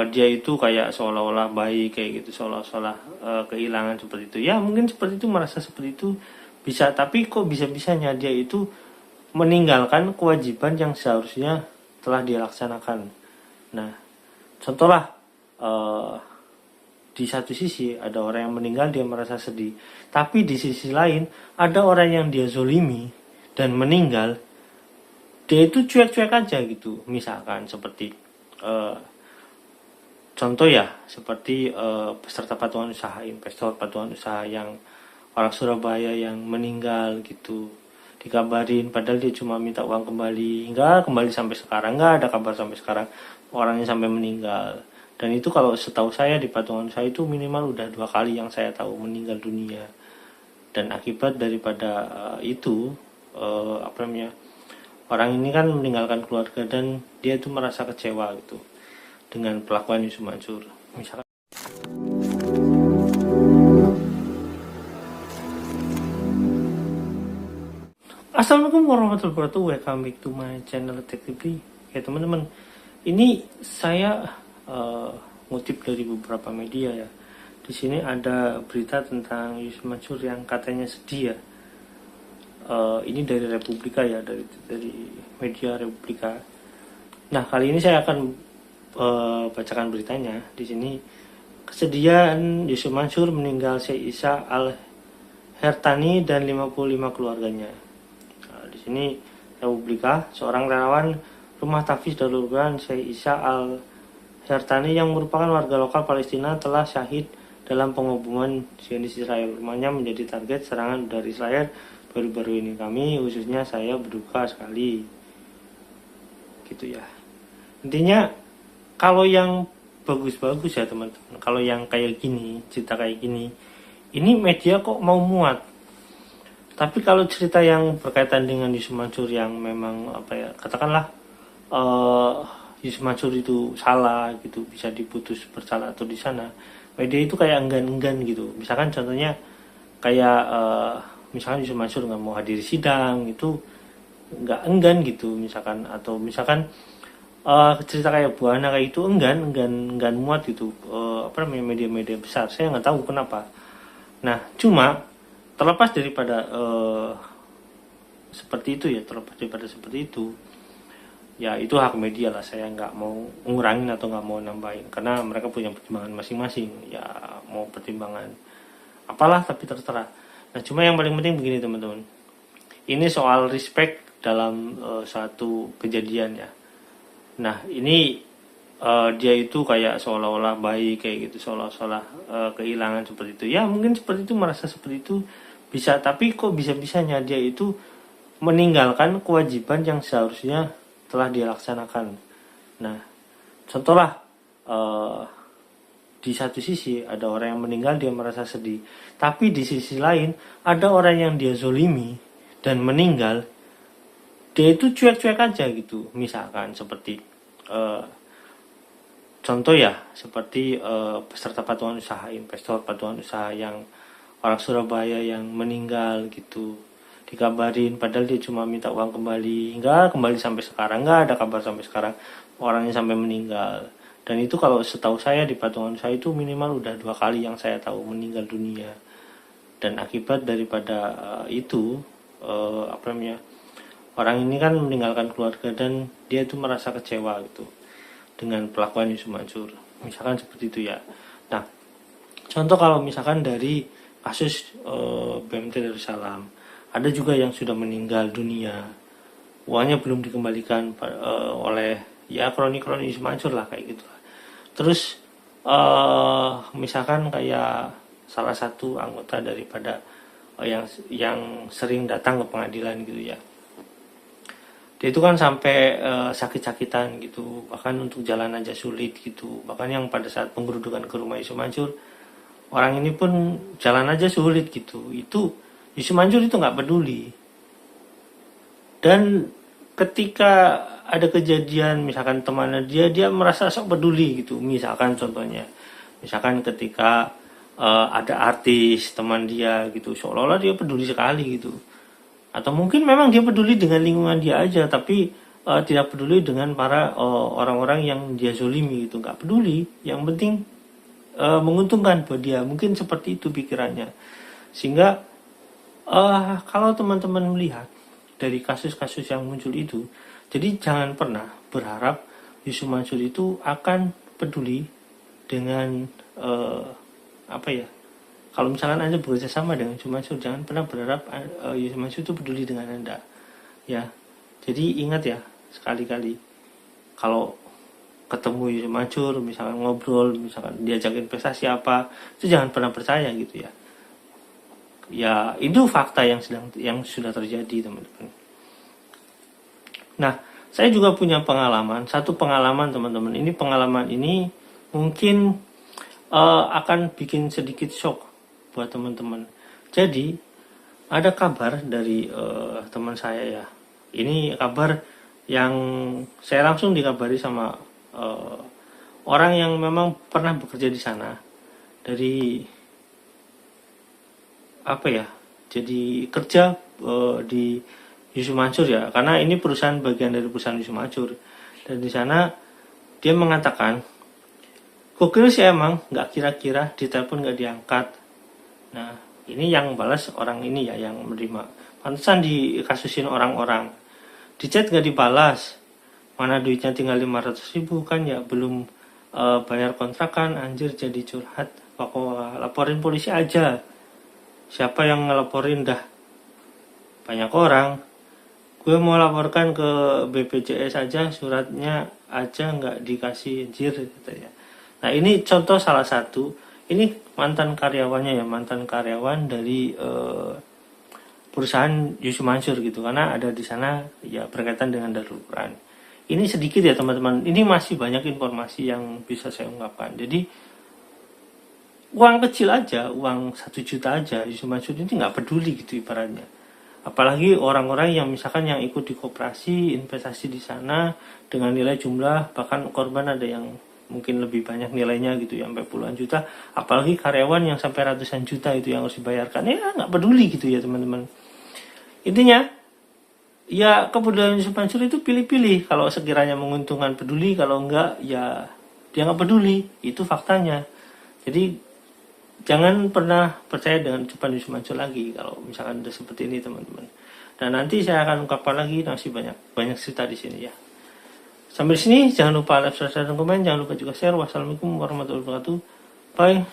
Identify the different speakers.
Speaker 1: dia itu kayak seolah-olah baik kayak gitu, seolah-olah kehilangan seperti itu. Ya mungkin seperti itu, merasa seperti itu bisa, tapi kok bisa-bisanya dia itu meninggalkan kewajiban yang seharusnya telah dia laksanakan. Nah, contohlah, eh, di satu sisi ada orang yang meninggal, dia merasa sedih, tapi di sisi lain ada orang yang dia zolimi dan meninggal, dia itu cuek-cuek aja gitu. Misalkan seperti eh, contoh ya, seperti peserta patungan usaha, investor patungan usaha yang orang Surabaya yang meninggal gitu, dikabarin padahal dia cuma minta uang kembali, nggak kembali sampai sekarang, nggak ada kabar sampai sekarang, orangnya sampai meninggal. Dan itu kalau setahu saya di patungan saya itu minimal udah 2 kali yang saya tahu meninggal dunia. Dan akibat daripada itu, apa namanya, orang ini kan meninggalkan keluarga dan dia itu merasa kecewa gitu dengan pelakuan Yusuf Mansur. Misalkan, Assalamualaikum warahmatullahi wabarakatuh. Welcome back to my channel Technically. Ya teman-teman, ini saya ngutip dari beberapa media ya. Di sini ada berita tentang Yusuf Mansur yang katanya sedih ya. Ini dari Republika ya, dari media Republika. Nah, kali ini saya akan bacakan beritanya. Di sini, kesedihan Yusuf Mansur meninggal Syekh Isa Al-Hertani dan 55 keluarganya. Nah, di sini Republika, seorang relawan rumah tahfiz Darul Quran Syekh Isa Al-Hertani yang merupakan warga lokal Palestina telah syahid dalam pengoboman Zionis Israel. Rumahnya menjadi target serangan dari Israel baru-baru ini. Kami, khususnya saya, berduka sekali. Gitu ya. Intinya, kalau yang bagus-bagus ya teman-teman, kalau yang kayak gini, cerita kayak gini, ini media kok mau muat. Tapi kalau cerita yang berkaitan dengan Yusuf Mansur yang memang apa ya, katakanlah Yusuf Mansur itu salah gitu, bisa diputus bersalah atau di sana, media itu kayak enggan-enggan gitu. Misalkan contohnya kayak misalkan Yusuf Mansur nggak mau hadir sidang, itu nggak enggan gitu misalkan. Atau misalkan cerita kayak Bu Ana kayak itu enggan muat gitu, apa namanya, media-media besar. Saya nggak tahu kenapa. Nah, cuma terlepas daripada seperti itu ya, ya itu hak media lah. Saya nggak mau ngurangin atau nggak mau nambahin, karena mereka punya pertimbangan masing-masing ya, mau pertimbangan apalah, tapi terserah. Nah, cuma yang paling penting begini teman-teman, ini soal respect dalam suatu kejadian ya. Nah, ini dia itu kayak seolah-olah baik kayak gitu, seolah-olah kehilangan seperti itu. Ya mungkin seperti itu, merasa seperti itu bisa, tapi kok bisa-bisanya dia itu meninggalkan kewajiban yang seharusnya telah dia laksanakan. Nah, contohlah, di satu sisi ada orang yang meninggal, dia merasa sedih, tapi di sisi lain ada orang yang dia zolimi dan meninggal, dia itu cuek-cuek aja gitu. Misalkan seperti contoh ya, seperti peserta patungan usaha, investor patungan usaha yang orang Surabaya yang meninggal gitu, dikabarin padahal dia cuma minta uang kembali, nggak kembali sampai sekarang, nggak ada kabar sampai sekarang, orangnya sampai meninggal. Dan itu kalau setahu saya di patungan saya itu minimal udah 2 kali yang saya tahu meninggal dunia. Dan akibat daripada itu, apa namanya, orang ini kan meninggalkan keluarga dan dia itu merasa kecewa gitu dengan pelakuan Yusuf Mansur. Misalkan seperti itu ya. Nah, contoh kalau misalkan dari kasus BMT Darussalam, ada juga yang sudah meninggal dunia, uangnya belum dikembalikan oleh ya kroni-kroni Yusuf Mansur lah kayak gitu. Terus misalkan kayak salah satu anggota daripada yang sering datang ke pengadilan gitu ya, dia itu kan sampai sakit-sakitan gitu, bahkan untuk jalan aja sulit gitu. Bahkan yang pada saat penggerudukan ke rumah Yusuf Mansur, orang ini pun jalan aja sulit gitu. Itu Yusuf Mansur itu nggak peduli. Dan ketika ada kejadian misalkan temannya dia merasa sok peduli gitu. Misalkan contohnya, misalkan ketika ada artis teman dia gitu, seolah-olah dia peduli sekali gitu. Atau mungkin memang dia peduli dengan lingkungan dia aja, tapi tidak peduli dengan para orang-orang yang dia zolimi gitu, nggak peduli, yang penting menguntungkan buat dia, mungkin seperti itu pikirannya. Sehingga kalau teman-teman melihat dari kasus-kasus yang muncul itu, jadi jangan pernah berharap Yusuf Mansur itu akan peduli dengan apa ya, kalau misalkan Anda bekerja sama dengan Yusuf Mansur, jangan pernah berharap Yusuf Mansur itu peduli dengan Anda, ya. Jadi ingat ya, sekali-kali kalau ketemu Yusuf Mansur, misalkan ngobrol, misalkan diajak investasi apa, itu jangan pernah percaya gitu ya. Ya itu fakta yang sudah terjadi, teman-teman. Nah, saya juga punya satu pengalaman teman-teman. Ini pengalaman ini mungkin akan bikin sedikit shock buat teman-teman. Jadi ada kabar dari teman saya ya. Ini kabar yang saya langsung dikabari sama orang yang memang pernah bekerja di sana, dari apa ya, jadi kerja di Yusuf Mansur ya, karena ini perusahaan bagian dari perusahaan Yusuf Mansur. Dan di sana dia mengatakan, gokil sih emang, nggak kira-kira ditelepon nggak diangkat. Nah ini yang balas orang ini ya, yang menerima. Pantesan dikasusin orang-orang, di chat nggak dibalas, mana duitnya tinggal 500.000 kan ya, belum bayar kontrakan, anjir jadi curhat, pokoknya laporin polisi aja. Siapa yang ngelaporin dah? Banyak orang. Gue mau laporkan ke BPJS aja, suratnya aja nggak dikasih, anjir katanya. Nah ini contoh salah satu. Ini mantan karyawannya ya, mantan karyawan dari perusahaan Yusuf Mansur gitu, karena ada di sana ya berkaitan dengan Darul Quran. Ini sedikit ya teman-teman. Ini masih banyak informasi yang bisa saya ungkapkan. Jadi uang kecil aja, uang 1 juta aja, Yusuf Mansur ini nggak peduli gitu ibaratnya. Apalagi orang-orang yang misalkan yang ikut di koperasi, investasi di sana dengan nilai jumlah, bahkan korban ada yang mungkin lebih banyak nilainya gitu ya, sampai puluhan juta. Apalagi karyawan yang sampai ratusan juta itu yang harus dibayarkan, ya nggak peduli gitu ya teman-teman. Intinya ya kepedulian Yusuf Mansur itu pilih-pilih. Kalau sekiranya menguntungkan peduli, kalau enggak ya dia nggak peduli. Itu faktanya. Jadi jangan pernah percaya dengan ucapan Yusuf Mansur lagi kalau misalkan udah seperti ini teman-teman. Dan nanti saya akan ungkapkan lagi, masih banyak cerita di sini ya. Sampai di sini, jangan lupa like, subscribe, dan komen. Jangan lupa juga share. Wassalamualaikum warahmatullahi wabarakatuh. Bye.